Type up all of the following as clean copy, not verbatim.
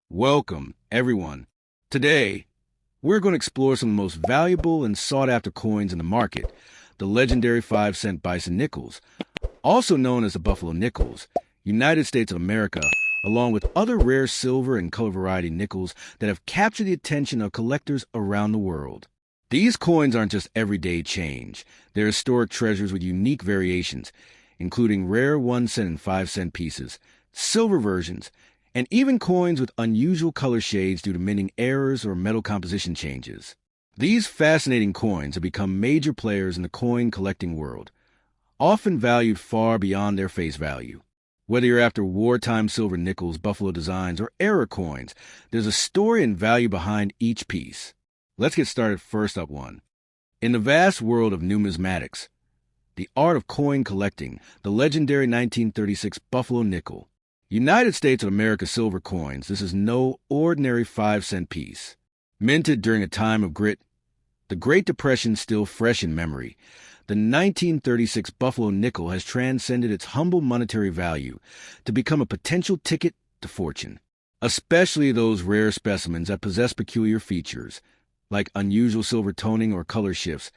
Welcome, everyone. Today, we're going to explore some of the most valuable and sought-after coins in the market, the legendary 5-cent bison nickels, also known as the Buffalo nickels, United States of America, along with other rare silver and color variety nickels that have captured the attention of collectors around the world. These coins aren't just everyday change. They're historic treasures with unique variations, including rare 1-cent and 5-cent pieces, silver versions, and even coins with unusual color shades due to minting errors or metal composition changes. These fascinating coins have become major players in the coin collecting world, often valued far beyond their face value. Whether you're after wartime silver nickels, buffalo designs, or error coins, there's a story and value behind each piece. Let's get started first up one. In the vast world of numismatics, the art of coin collecting, the legendary 1936 Buffalo nickel, United States of America silver coins, this is no ordinary 5-cent piece. Minted during a time of grit, the Great Depression still fresh in memory, the 1936 Buffalo nickel has transcended its humble monetary value to become a potential ticket to fortune, especially those rare specimens that possess peculiar features, like unusual silver toning or color shifts,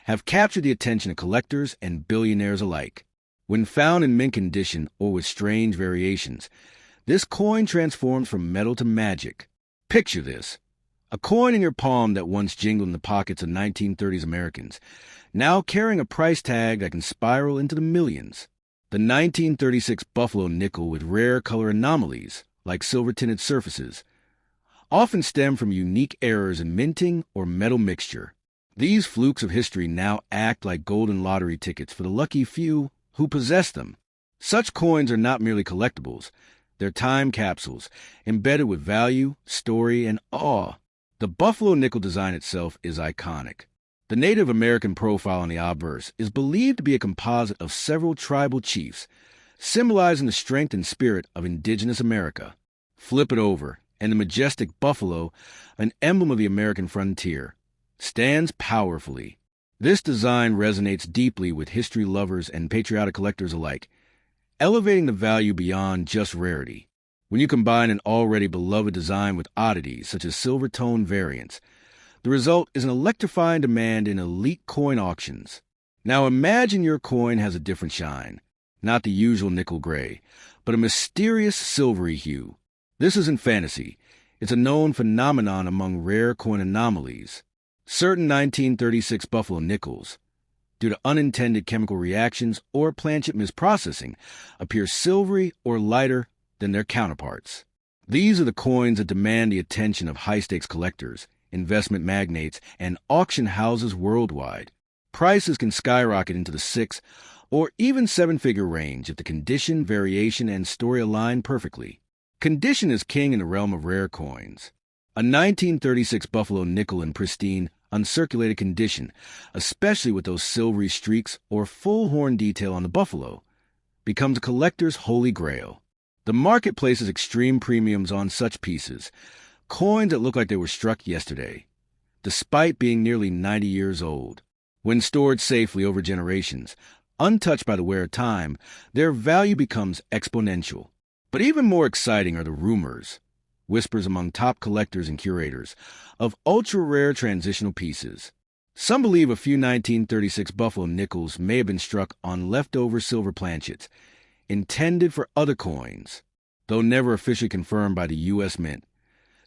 have captured the attention of collectors and billionaires alike. When found in mint condition or with strange variations, this coin transforms from metal to magic. Picture this. A coin in your palm that once jingled in the pockets of 1930s Americans, now carrying a price tag that can spiral into the millions. The 1936 Buffalo nickel with rare color anomalies, like silver-tinted surfaces, often stem from unique errors in minting or metal mixture. These flukes of history now act like golden lottery tickets for the lucky few who possess them. Such coins are not merely collectibles. They're time capsules, embedded with value, story, and awe. The Buffalo nickel design itself is iconic. The Native American profile on the obverse is believed to be a composite of several tribal chiefs, symbolizing the strength and spirit of indigenous America. Flip it over, and the majestic buffalo, an emblem of the American frontier, stands powerfully. This design resonates deeply with history lovers and patriotic collectors alike, elevating the value beyond just rarity. When you combine an already beloved design with oddities such as silver tone variants, the result is an electrifying demand in elite coin auctions. Now imagine your coin has a different shine, not the usual nickel gray, but a mysterious silvery hue. This isn't fantasy. It's a known phenomenon among rare coin anomalies. Certain 1936 Buffalo nickels, due to unintended chemical reactions or planchet misprocessing, appear silvery or lighter than their counterparts. These are the coins that demand the attention of high-stakes collectors, investment magnates, and auction houses worldwide. Prices can skyrocket into the 6 or even 7-figure range if the condition, variation, and story align perfectly. Condition is king in the realm of rare coins. A 1936 Buffalo nickel in pristine, uncirculated condition, especially with those silvery streaks or full horn detail on the buffalo, becomes a collector's holy grail. The market places extreme premiums on such pieces, coins that look like they were struck yesterday, despite being nearly 90 years old. When stored safely over generations, untouched by the wear of time, their value becomes exponential. But even more exciting are the rumors, whispers among top collectors and curators, of ultra-rare transitional pieces. Some believe a few 1936 Buffalo nickels may have been struck on leftover silver planchets, intended for other coins, though never officially confirmed by the U.S. Mint.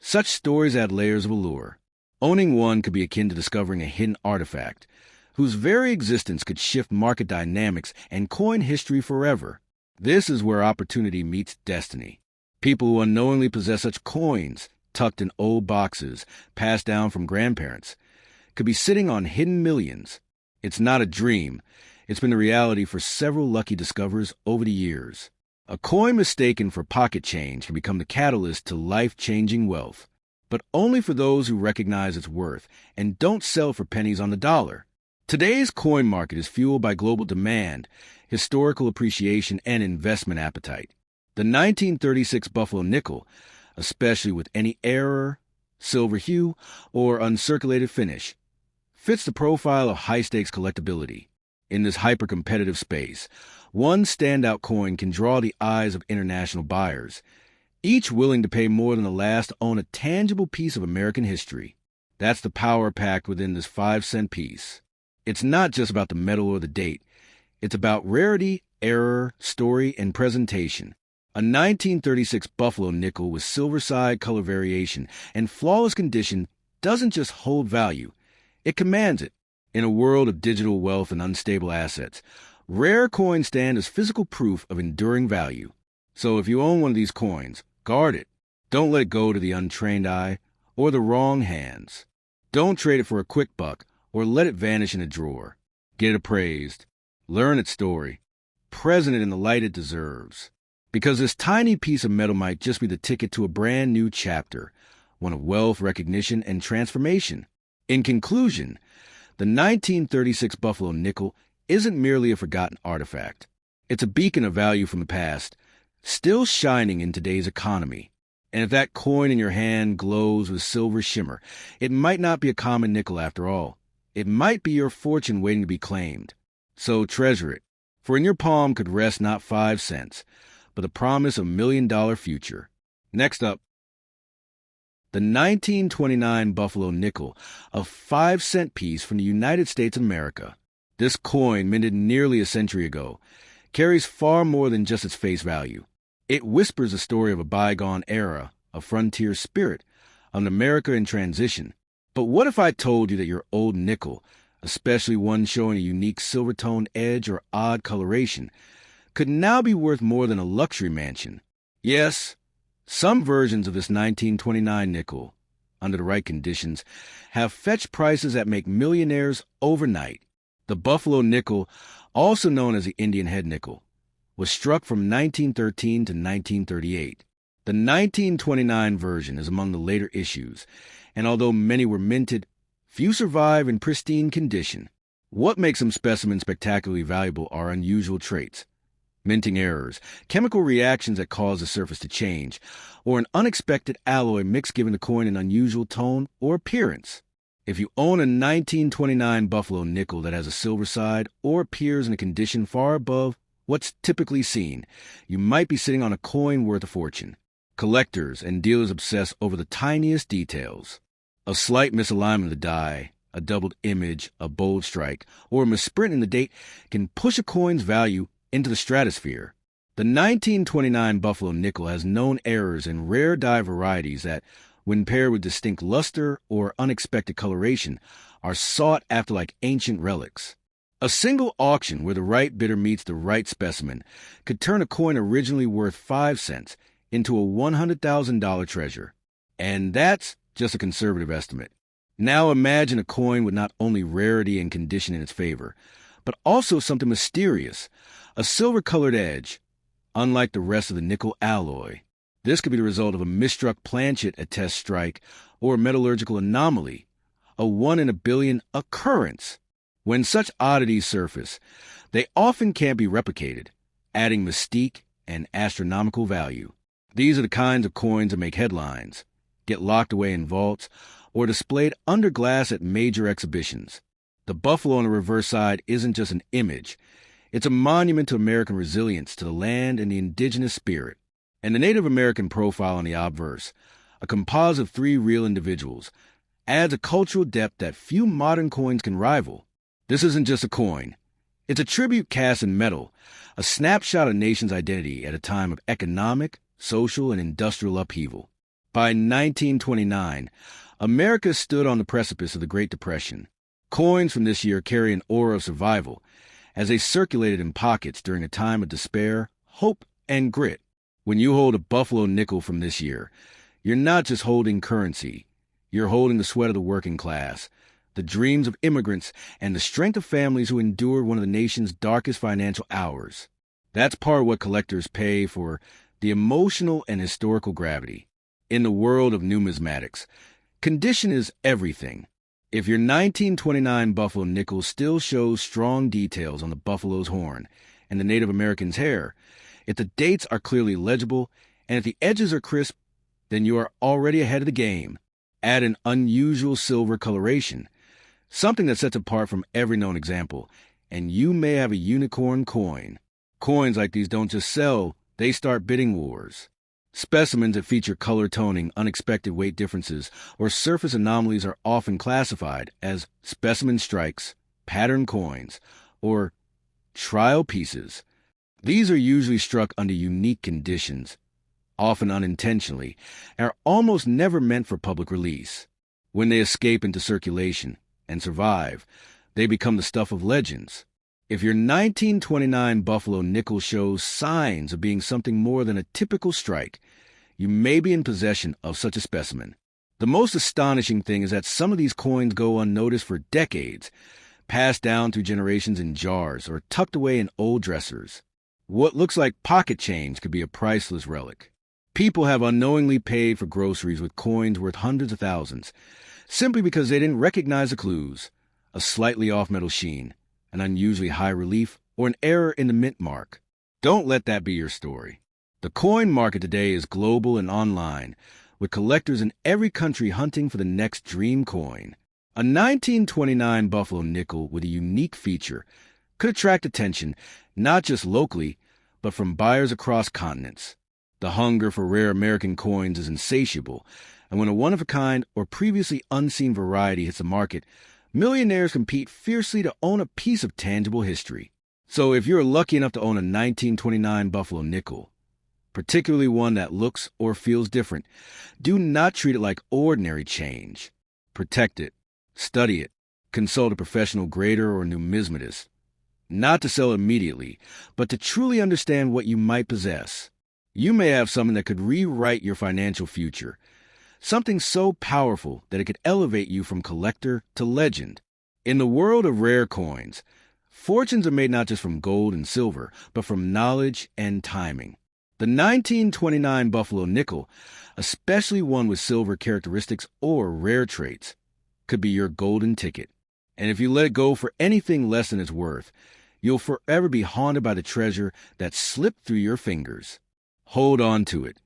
Such stories add layers of allure. Owning one could be akin to discovering a hidden artifact, whose very existence could shift market dynamics and coin history forever. This is where opportunity meets destiny. People who unknowingly possess such coins, tucked in old boxes, passed down from grandparents, could be sitting on hidden millions. It's not a dream. It's been a reality for several lucky discoverers over the years. A coin mistaken for pocket change can become the catalyst to life-changing wealth, but only for those who recognize its worth and don't sell for pennies on the dollar. Today's coin market is fueled by global demand, historical appreciation, and investment appetite. The 1936 Buffalo nickel, especially with any error, silver hue, or uncirculated finish, fits the profile of high-stakes collectability. In this hyper-competitive space, one standout coin can draw the eyes of international buyers, each willing to pay more than the last to own a tangible piece of American history. That's the power packed within this 5-cent piece. It's not just about the metal or the date. It's about rarity, error, story, and presentation. A 1936 Buffalo nickel with silver side color variation and flawless condition doesn't just hold value, it commands it. In a world of digital wealth and unstable assets, rare coins stand as physical proof of enduring value. So if you own one of these coins, guard it. Don't let it go to the untrained eye or the wrong hands. Don't trade it for a quick buck or let it vanish in a drawer. Get it appraised. Learn its story. Present it in the light it deserves. Because this tiny piece of metal might just be the ticket to a brand new chapter, one of wealth, recognition, and transformation. In conclusion, the 1936 Buffalo nickel isn't merely a forgotten artifact. It's a beacon of value from the past, still shining in today's economy. And if that coin in your hand glows with silver shimmer, it might not be a common nickel after all. It might be your fortune waiting to be claimed. So treasure it, for in your palm could rest not 5 cents, but the promise of $1 million future. Next up, the 1929 Buffalo nickel, a 5-cent piece from the United States of America. This coin, minted nearly a century ago, carries far more than just its face value. It whispers a story of a bygone era, a frontier spirit, an America in transition. But what if I told you that your old nickel, especially one showing a unique silver-toned edge or odd coloration, could now be worth more than a luxury mansion? Yes, some versions of this 1929 nickel, under the right conditions, have fetched prices that make millionaires overnight. The Buffalo nickel, also known as the Indian head nickel, was struck from 1913 to 1938. The 1929 version is among the later issues, and although many were minted, few survive in pristine condition. What makes some specimens spectacularly valuable are unusual traits. Minting errors, chemical reactions that cause the surface to change, or an unexpected alloy mix giving the coin an unusual tone or appearance. If you own a 1929 Buffalo nickel that has a silver side or appears in a condition far above what's typically seen, you might be sitting on a coin worth a fortune. Collectors and dealers obsess over the tiniest details. A slight misalignment of the die, a doubled image, a bold strike, or a misprint in the date can push a coin's value into the stratosphere. The 1929 Buffalo nickel has known errors in rare die varieties that, when paired with distinct luster or unexpected coloration, are sought after like ancient relics. A single auction where the right bidder meets the right specimen could turn a coin originally worth 5 cents into a $100,000 treasure. And that's just a conservative estimate. Now imagine a coin with not only rarity and condition in its favor, but also something mysterious, a silver-colored edge, unlike the rest of the nickel alloy. This could be the result of a misstruck planchet at test strike or a metallurgical anomaly, a 1 in a billion occurrence. When such oddities surface, they often can't be replicated, adding mystique and astronomical value. These are the kinds of coins that make headlines, get locked away in vaults, or displayed under glass at major exhibitions. The buffalo on the reverse side isn't just an image. It's a monument to American resilience to the land and the indigenous spirit. And the Native American profile on the obverse, a composite of 3 real individuals, adds a cultural depth that few modern coins can rival. This isn't just a coin. It's a tribute cast in metal, a snapshot of a nation's identity at a time of economic, social, and industrial upheaval. By 1929, America stood on the precipice of the Great Depression. Coins from this year carry an aura of survival, as they circulated in pockets during a time of despair, hope, and grit. When you hold a Buffalo nickel from this year, you're not just holding currency. You're holding the sweat of the working class, the dreams of immigrants, and the strength of families who endured one of the nation's darkest financial hours. That's part of what collectors pay for the emotional and historical gravity. In the world of numismatics, condition is everything. If your 1929 Buffalo nickel still shows strong details on the buffalo's horn and the Native American's hair, if the dates are clearly legible, and if the edges are crisp, then you are already ahead of the game. Add an unusual silver coloration, something that sets apart from every known example, and you may have a unicorn coin. Coins like these don't just sell, they start bidding wars. Specimens that feature color toning, unexpected weight differences, or surface anomalies are often classified as specimen strikes, pattern coins, or trial pieces. These are usually struck under unique conditions, often unintentionally, and are almost never meant for public release. When they escape into circulation and survive, they become the stuff of legends. If your 1929 Buffalo nickel shows signs of being something more than a typical strike, you may be in possession of such a specimen. The most astonishing thing is that some of these coins go unnoticed for decades, passed down through generations in jars or tucked away in old dressers. What looks like pocket change could be a priceless relic. People have unknowingly paid for groceries with coins worth hundreds of thousands, simply because they didn't recognize the clues: a slightly off metal sheen, an unusually high relief, or an error in the mint mark. Don't let that be your story. The coin market today is global and online, with collectors in every country hunting for the next dream coin. A 1929 Buffalo nickel with a unique feature could attract attention not just locally, but from buyers across continents. The hunger for rare American coins is insatiable, and when a one-of-a-kind or previously unseen variety hits the market, millionaires compete fiercely to own a piece of tangible history. So if you're lucky enough to own a 1929 Buffalo nickel, particularly one that looks or feels different, do not treat it like ordinary change. Protect it, study it, consult a professional grader or numismatist, not to sell immediately, but to truly understand what you might possess. You may have something that could rewrite your financial future, something so powerful that it could elevate you from collector to legend. In the world of rare coins, fortunes are made not just from gold and silver, but from knowledge and timing. The 1929 Buffalo nickel, especially one with silver characteristics or rare traits, could be your golden ticket. And if you let it go for anything less than its worth, you'll forever be haunted by the treasure that slipped through your fingers. Hold on to it,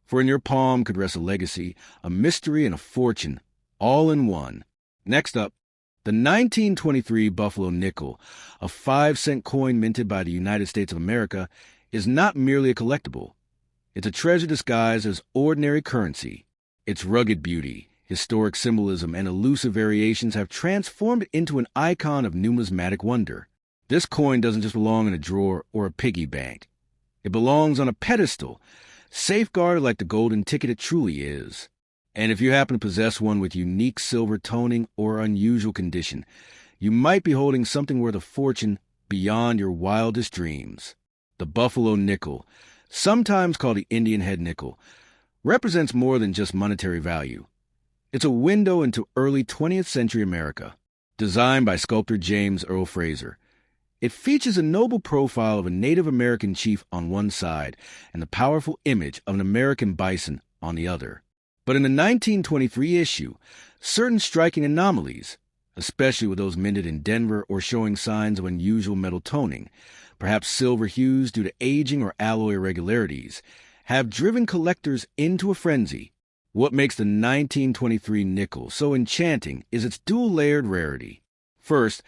for in your palm could rest a legacy, a mystery, and a fortune, all in one. Next up, the 1923 Buffalo nickel, a 5-cent coin minted by the United States of America, is not merely a collectible. It's a treasure disguised as ordinary currency. Its rugged beauty, historic symbolism, and elusive variations have transformed it into an icon of numismatic wonder. This coin doesn't just belong in a drawer or a piggy bank. It belongs on a pedestal, safeguarded like the golden ticket it truly is. And if you happen to possess one with unique silver toning or unusual condition, you might be holding something worth a fortune beyond your wildest dreams. The Buffalo nickel, sometimes called the Indian head nickel, represents more than just monetary value. It's a window into early 20th century America. Designed by sculptor James Earl Fraser, it features a noble profile of a Native American chief on one side and the powerful image of an American bison on the other. But in the 1923 issue, certain striking anomalies, especially with those minted in Denver or showing signs of unusual metal toning, perhaps silver hues due to aging or alloy irregularities, have driven collectors into a frenzy. What makes the 1923 nickel so enchanting is its dual-layered rarity. First,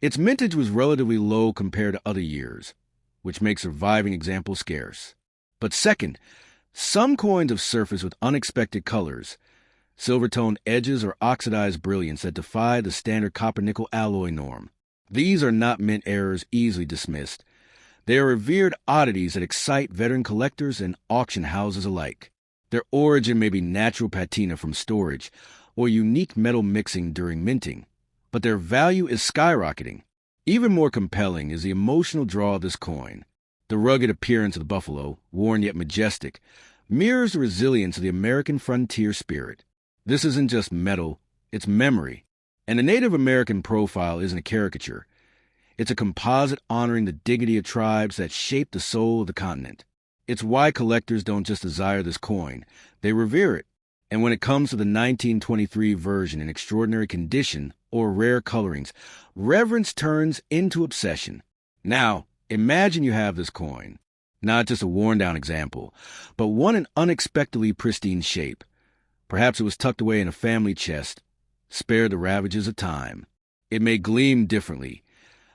its mintage was relatively low compared to other years, which makes surviving examples scarce. But second, some coins have surfaced with unexpected colors, silver-toned edges or oxidized brilliance that defy the standard copper-nickel alloy norm. These are not mint errors easily dismissed. They are revered oddities that excite veteran collectors and auction houses alike. Their origin may be natural patina from storage or unique metal mixing during minting, but their value is skyrocketing. Even more compelling is the emotional draw of this coin. The rugged appearance of the buffalo, worn yet majestic, mirrors the resilience of the American frontier spirit. This isn't just metal, it's memory. And the Native American profile isn't a caricature. It's a composite honoring the dignity of tribes that shaped the soul of the continent. It's why collectors don't just desire this coin, they revere it. And when it comes to the 1923 version in extraordinary condition or rare colorings, reverence turns into obsession. Now, imagine you have this coin. Not just a worn-down example, but one in unexpectedly pristine shape. Perhaps it was tucked away in a family chest, spared the ravages of time. It may gleam differently,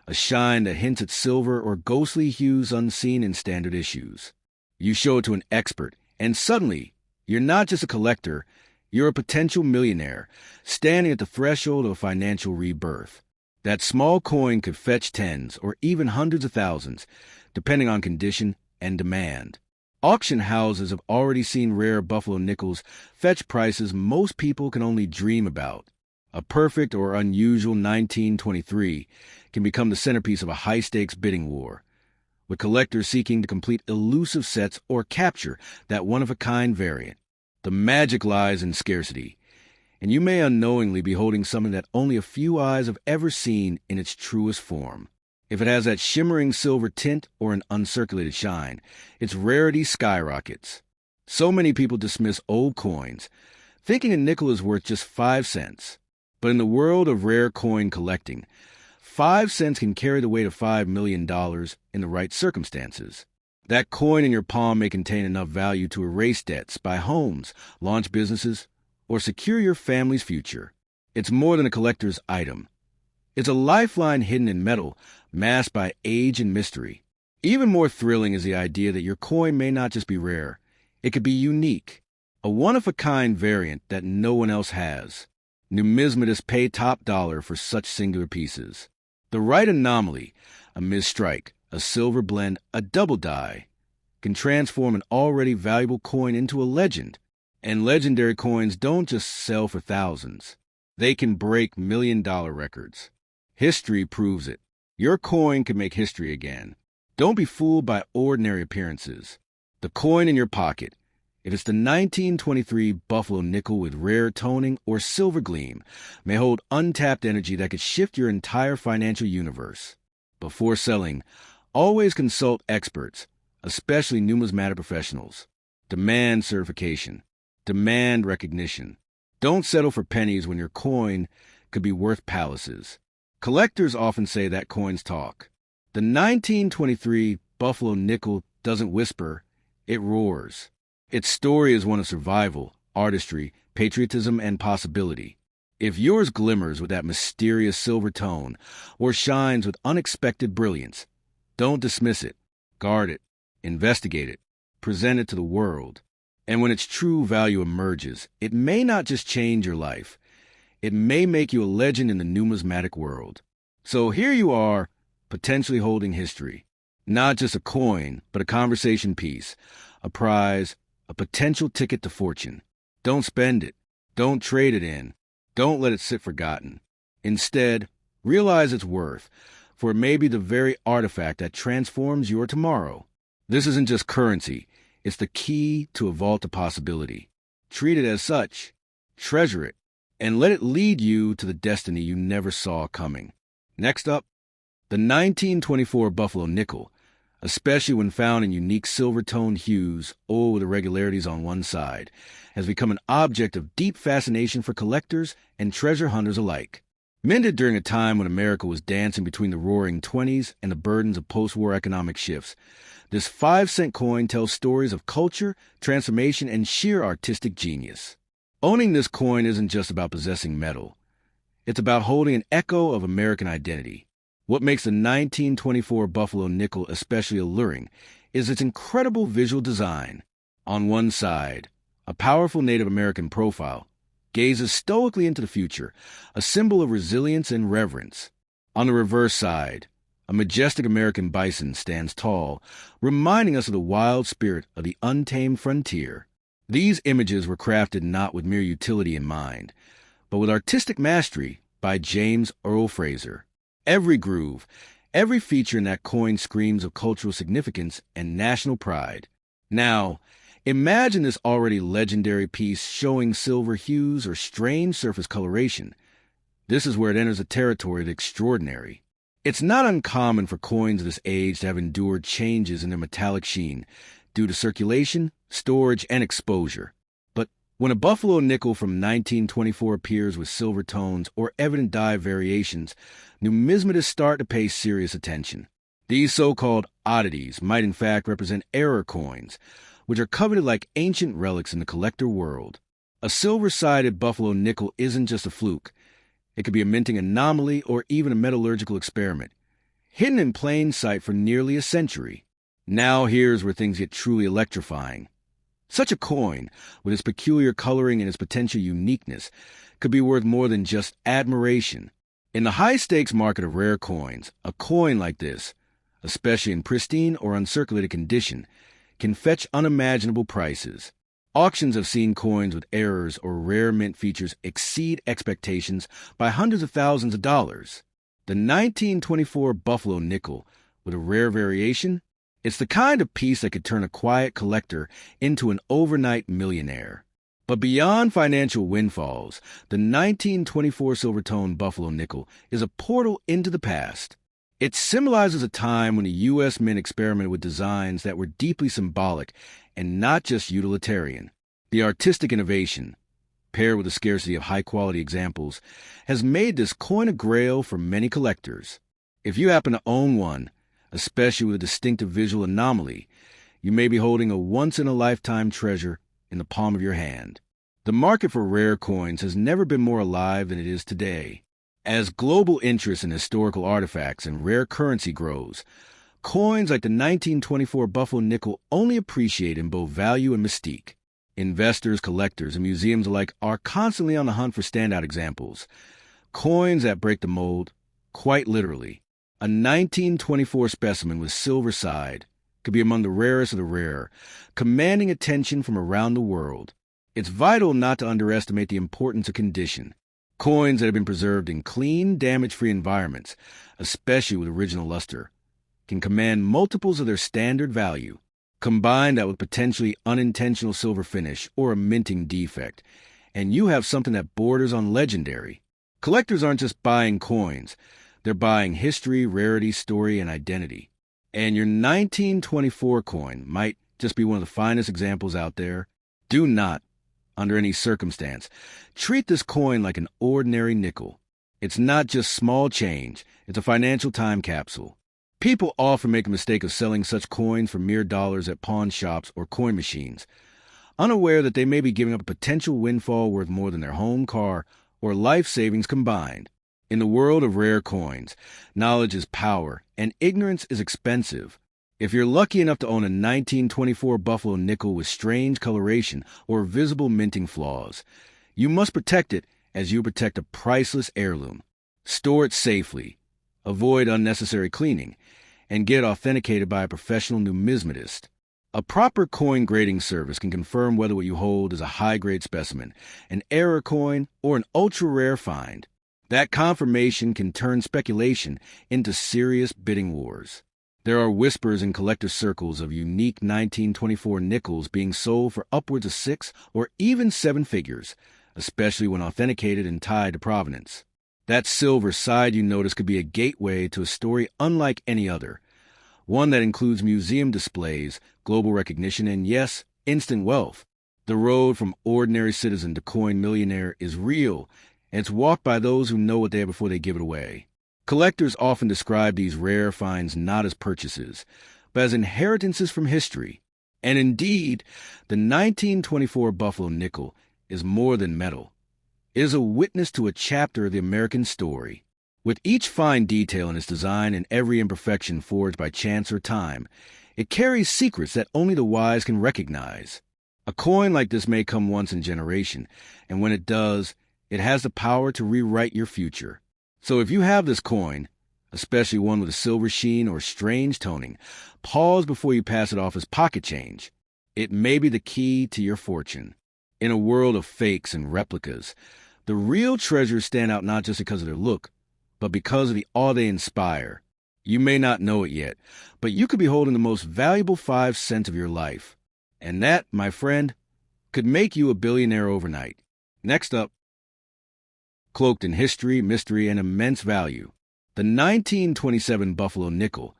a shine that hints at silver or ghostly hues unseen in standard issues. You show it to an expert, And suddenly, you're not just a collector, you're a potential millionaire, standing at the threshold of financial rebirth. That small coin could fetch tens or even hundreds of thousands, depending on condition and demand. Auction houses have already seen rare buffalo nickels fetch prices most people can only dream about. A perfect or unusual 1923 can become the centerpiece of a high-stakes bidding war, with collectors seeking to complete elusive sets or capture that one-of-a-kind variant. The magic lies in scarcity, and you may unknowingly be holding something that only a few eyes have ever seen in its truest form. If it has that shimmering silver tint or an uncirculated shine, its rarity skyrockets. So many people dismiss old coins, thinking a nickel is worth just 5 cents. But in the world of rare coin collecting, 5 cents can carry the weight of $5 million in the right circumstances. That coin in your palm may contain enough value to erase debts, buy homes, launch businesses, or secure your family's future. It's more than a collector's item. It's a lifeline hidden in metal, masked by age and mystery. Even more thrilling is the idea that your coin may not just be rare. It could be unique, a one-of-a-kind variant that no one else has. Numismatists pay top dollar for such singular pieces. The right anomaly, a misstrike, a silver blend, a double die, can transform an already valuable coin into a legend. And legendary coins don't just sell for thousands. They can break million-dollar records. History proves it. Your coin can make history again. Don't be fooled by ordinary appearances. The coin in your pocket, if it's the 1923 Buffalo nickel with rare toning or silver gleam, may hold untapped energy that could shift your entire financial universe. Before selling, always consult experts, especially numismatic professionals. Demand certification. Demand recognition. Don't settle for pennies when your coin could be worth palaces. Collectors often say that coins talk. The 1923 Buffalo nickel doesn't whisper, it roars. Its story is one of survival, artistry, patriotism, and possibility. If yours glimmers with that mysterious silver tone or shines with unexpected brilliance, don't dismiss it. Guard it. Investigate it. Present it to the world. And when its true value emerges, it may not just change your life. It may make you a legend in the numismatic world. So here you are, potentially holding history. Not just a coin, but a conversation piece, a prize, a potential ticket to fortune. Don't spend it. Don't trade it in. Don't let it sit forgotten. Instead, realize its worth, for it may be the very artifact that transforms your tomorrow. This isn't just currency. It's the key to a vault of possibility. Treat it as such, treasure it, and let it lead you to the destiny you never saw coming. Next up, the 1924 Buffalo nickel, especially when found in unique silver-toned hues or with irregularities on one side, has become an object of deep fascination for collectors and treasure hunters alike. Minted during a time when America was dancing between the roaring 20s and the burdens of post-war economic shifts, this 5-cent coin tells stories of culture, transformation, and sheer artistic genius. Owning this coin isn't just about possessing metal. It's about holding an echo of American identity. What makes the 1924 Buffalo nickel especially alluring is its incredible visual design. On one side, a powerful Native American profile gazes stoically into the future, a symbol of resilience and reverence. On the reverse side, a majestic American bison stands tall, reminding us of the wild spirit of the untamed frontier. These images were crafted not with mere utility in mind, but with artistic mastery by James Earl Fraser. Every groove, every feature in that coin screams of cultural significance and national pride. Now, imagine this already legendary piece showing silver hues or strange surface coloration. This is where it enters the territory of the extraordinary. It's not uncommon for coins of this age to have endured changes in their metallic sheen due to circulation, storage, and exposure. But when a Buffalo nickel from 1924 appears with silver tones or evident dye variations, numismatists start to pay serious attention. These so-called oddities might in fact represent error coins, which are coveted like ancient relics in the collector world. A silver-sided Buffalo nickel isn't just a fluke. It could be a minting anomaly or even a metallurgical experiment, hidden in plain sight for nearly a century. Now here's where things get truly electrifying. Such a coin, with its peculiar coloring and its potential uniqueness, could be worth more than just admiration. In the high-stakes market of rare coins, a coin like this, especially in pristine or uncirculated condition, can fetch unimaginable prices. Auctions have seen coins with errors or rare mint features exceed expectations by hundreds of thousands of dollars. The 1924 Buffalo nickel, with a rare variation, it's the kind of piece that could turn a quiet collector into an overnight millionaire. But beyond financial windfalls, the 1924 silver-tone Buffalo nickel is a portal into the past. It symbolizes a time when the U.S. Mint experimented with designs that were deeply symbolic and not just utilitarian. The artistic innovation, paired with the scarcity of high-quality examples, has made this coin a grail for many collectors. If you happen to own one, especially with a distinctive visual anomaly, you may be holding a once-in-a-lifetime treasure in the palm of your hand. The market for rare coins has never been more alive than it is today. As global interest in historical artifacts and rare currency grows, coins like the 1924 Buffalo nickel only appreciate in both value and mystique. Investors, collectors, and museums alike are constantly on the hunt for standout examples. Coins that break the mold, quite literally. A 1924 specimen with silver side could be among the rarest of the rare, commanding attention from around the world. It's vital not to underestimate the importance of condition. Coins that have been preserved in clean, damage-free environments, especially with original luster, can command multiples of their standard value. Combine that with potentially unintentional silver finish or a minting defect, and you have something that borders on legendary. Collectors aren't just buying coins. They're buying history, rarity, story, and identity. And your 1924 coin might just be one of the finest examples out there. Do not, under any circumstance, treat this coin like an ordinary nickel. It's not just small change. It's a financial time capsule. People often make the mistake of selling such coins for mere dollars at pawn shops or coin machines, unaware that they may be giving up a potential windfall worth more than their home, car, or life savings combined. In the world of rare coins, knowledge is power, and ignorance is expensive. If you're lucky enough to own a 1924 Buffalo nickel with strange coloration or visible minting flaws, you must protect it as you protect a priceless heirloom. Store it safely, avoid unnecessary cleaning, and get authenticated by a professional numismatist. A proper coin grading service can confirm whether what you hold is a high-grade specimen, an error coin, or an ultra-rare find. That confirmation can turn speculation into serious bidding wars. There are whispers in collector circles of unique 1924 nickels being sold for upwards of 6 or even 7 figures, especially when authenticated and tied to provenance. That silver side you notice could be a gateway to a story unlike any other, one that includes museum displays, global recognition, and yes, instant wealth. The road from ordinary citizen to coin millionaire is real, and it's walked by those who know what they have before they give it away. Collectors often describe these rare finds not as purchases, but as inheritances from history. And indeed, the 1924 Buffalo nickel is more than metal. It is a witness to a chapter of the American story. With each fine detail in its design and every imperfection forged by chance or time, it carries secrets that only the wise can recognize. A coin like this may come once in a generation, and when it does, it has the power to rewrite your future. So if you have this coin, especially one with a silver sheen or strange toning, pause before you pass it off as pocket change. It may be the key to your fortune. In a world of fakes and replicas, the real treasures stand out not just because of their look, but because of the awe they inspire. You may not know it yet, but you could be holding the most valuable 5 cents of your life. And that, my friend, could make you a billionaire overnight. Next up, cloaked in history, mystery, and immense value, the 1927 Buffalo nickel,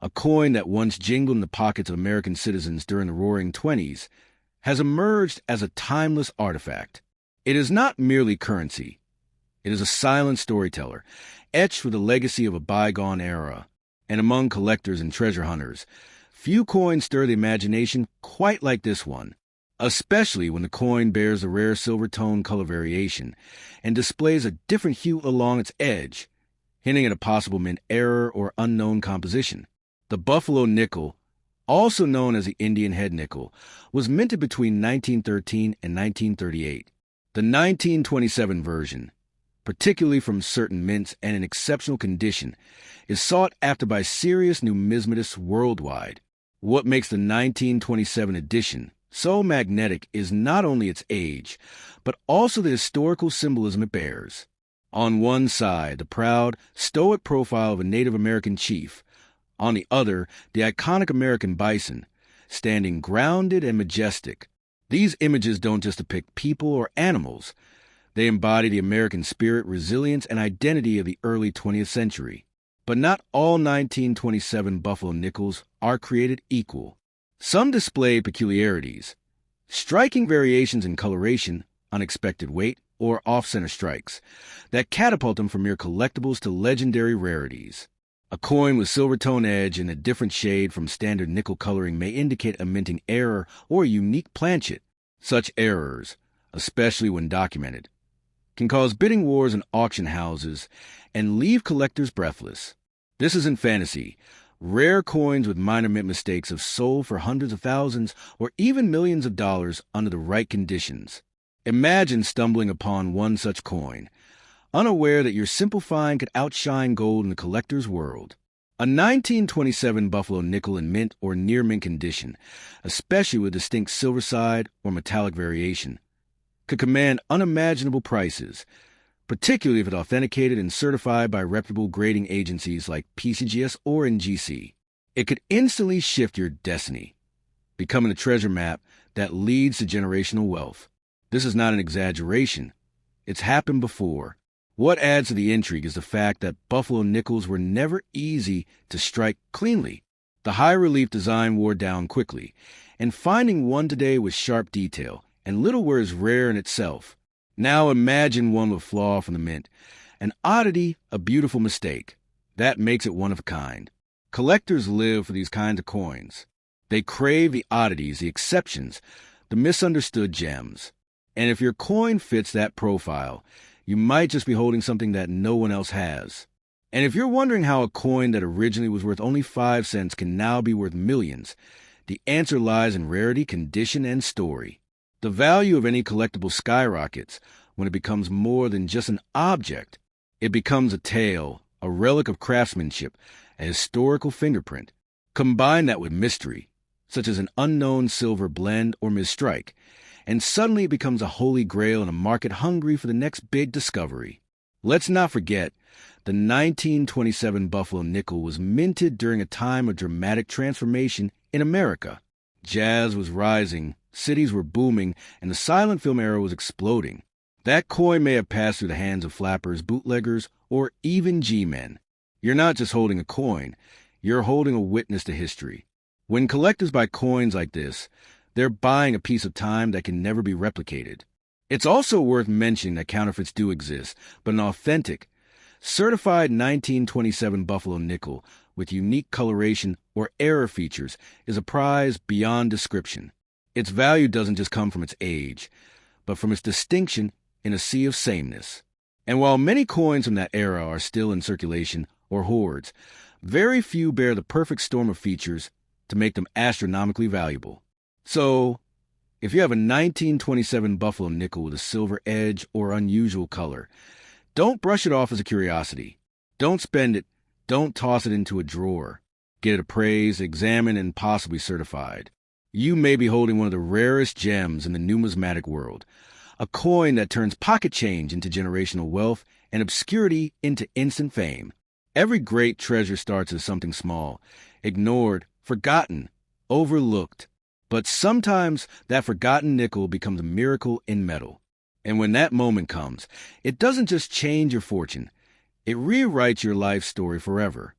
a coin that once jingled in the pockets of American citizens during the Roaring '20s, has emerged as a timeless artifact. It is not merely currency. It is a silent storyteller, etched with the legacy of a bygone era. And among collectors and treasure hunters, few coins stir the imagination quite like this one, especially when the coin bears a rare silver tone color variation and displays a different hue along its edge, hinting at a possible mint error or unknown composition. The Buffalo nickel, also known as the Indian head nickel, was minted between 1913 and 1938. The 1927 version, particularly from certain mints and in exceptional condition, is sought after by serious numismatists worldwide. What makes the 1927 edition so magnetic is not only its age, but also the historical symbolism it bears. On one side, the proud, stoic profile of a Native American chief. On the other, the iconic American bison, standing grounded and majestic. These images don't just depict people or animals. They embody the American spirit, resilience, and identity of the early 20th century. But not all 1927 buffalo nickels are created equal. Some display peculiarities, striking variations in coloration, unexpected weight, or off-center strikes that catapult them from mere collectibles to legendary rarities. A coin with silver tone edge in a different shade from standard nickel coloring may indicate a minting error or a unique planchet. Such errors, especially when documented, can cause bidding wars in auction houses and leave collectors breathless. This isn't fantasy. Rare coins with minor mint mistakes have sold for hundreds of thousands or even millions of dollars under the right conditions. Imagine stumbling upon one such coin, unaware that your simple find could outshine gold in the collector's world. A 1927 buffalo nickel in mint or near mint condition, especially with distinct silver side or metallic variation, could command unimaginable prices, particularly if it's authenticated and certified by reputable grading agencies like pcgs or NGC. It could instantly shift your destiny, becoming a treasure map that leads to generational wealth. This is not an exaggeration. It's happened before. What adds to the intrigue is the fact that buffalo nickels were never easy to strike cleanly. The high-relief design wore down quickly, and finding one today with sharp detail and little wear is rare in itself. Now imagine one with flaw from the mint, an oddity, a beautiful mistake. That makes it one of a kind. Collectors live for these kinds of coins. They crave the oddities, the exceptions, the misunderstood gems. And if your coin fits that profile, you might just be holding something that no one else has. And if you're wondering how a coin that originally was worth only 5 cents can now be worth millions, the answer lies in rarity, condition, and story. The value of any collectible skyrockets when it becomes more than just an object. It becomes a tale, a relic of craftsmanship, a historical fingerprint. Combine that with mystery, such as an unknown silver blend or misstrike, and suddenly it becomes a holy grail in a market hungry for the next big discovery. Let's not forget, the 1927 buffalo nickel was minted during a time of dramatic transformation in America. Jazz was rising, cities were booming, and the silent film era was exploding. That coin may have passed through the hands of flappers, bootleggers, or even G-men. You're not just holding a coin, you're holding a witness to history. When collectors buy coins like this, they're buying a piece of time that can never be replicated. It's also worth mentioning that counterfeits do exist, but an authentic, certified 1927 buffalo nickel with unique coloration or error features is a prize beyond description. Its value doesn't just come from its age, but from its distinction in a sea of sameness. And while many coins from that era are still in circulation or hoards, very few bear the perfect storm of features to make them astronomically valuable. So, if you have a 1927 buffalo nickel with a silver edge or unusual color, don't brush it off as a curiosity. Don't spend it. Don't toss it into a drawer. Get it appraised, examined, and possibly certified. You may be holding one of the rarest gems in the numismatic world, a coin that turns pocket change into generational wealth and obscurity into instant fame. Every great treasure starts as something small, ignored, forgotten, overlooked. But sometimes that forgotten nickel becomes a miracle in metal. And when that moment comes, it doesn't just change your fortune. It rewrites your life story forever.